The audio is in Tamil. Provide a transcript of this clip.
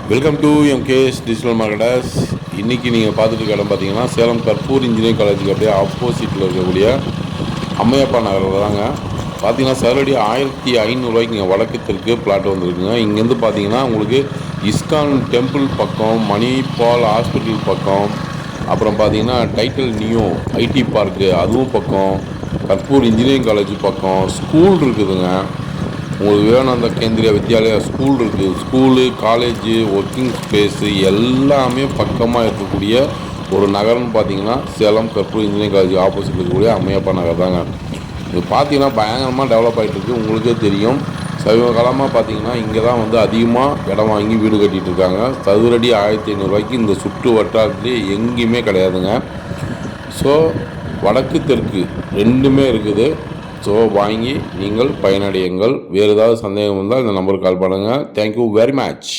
Welcome to MKS digital marketers. இன்றைக்கி நீங்கள் பார்த்துட்டு இருக்க இடம் பார்த்தீங்கன்னா சேலம் கற்பூர் இன்ஜினியரிங் காலேஜுக்கு அப்படியே ஆப்போசிட்டில் இருக்கக்கூடிய அம்மையப்பா நகரில் தாங்க. பார்த்தீங்கன்னா சதுரடி 1500 இங்கே வடக்கு தெற்கு பிளாட் வந்துருக்குங்க. இங்கேருந்து பார்த்தீங்கன்னா உங்களுக்கு இஸ்கான் டெம்பிள் பக்கம், மணிபால் ஹாஸ்பிட்டல் பக்கம், அப்புறம் பார்த்தீங்கன்னா டைட்டில் நியூ ஐடி பார்க்கு அதுவும் பக்கம், கற்பூர் இன்ஜினியரிங் காலேஜ் பக்கம், ஸ்கூல் இருக்குதுங்க. உங்களுக்கு வேணும் அந்த கேந்திரிய வித்யாலயா ஸ்கூல் இருக்குது. ஸ்கூலு, காலேஜு, ஒர்க்கிங் ஸ்பேஸு எல்லாமே பக்கமாக இருக்கக்கூடிய ஒரு நகரம்னு பார்த்தீங்கன்னா சேலம் கற்பூர் இன்ஜினியரிங் காலேஜ் ஆப்போசிட் இருக்கக்கூடிய அம்மையப்பா நகர் தாங்க. இது பார்த்தீங்கன்னா பயங்கரமாக டெவலப் ஆகிட்டு இருக்குது. உங்களுக்கே தெரியும், சமீப காலமாக பார்த்தீங்கன்னா இங்கே தான் வந்து அதிகமாக இடம் வாங்கி வீடு கட்டிகிட்டு இருக்காங்க. சதுரடி 1500 இந்த சுற்று வட்டாரத்துலேயே எங்கேயுமே கிடையாதுங்க. ஸோ வடக்கு தெற்கு ரெண்டுமே இருக்குது. ஸோ வாங்கி நீங்கள் பயனடையுங்கள். வேறு ஏதாவது சந்தேகம் இருந்தால் இந்த நம்பருக்கு கால் பண்ணுங்கள். Thank you very much.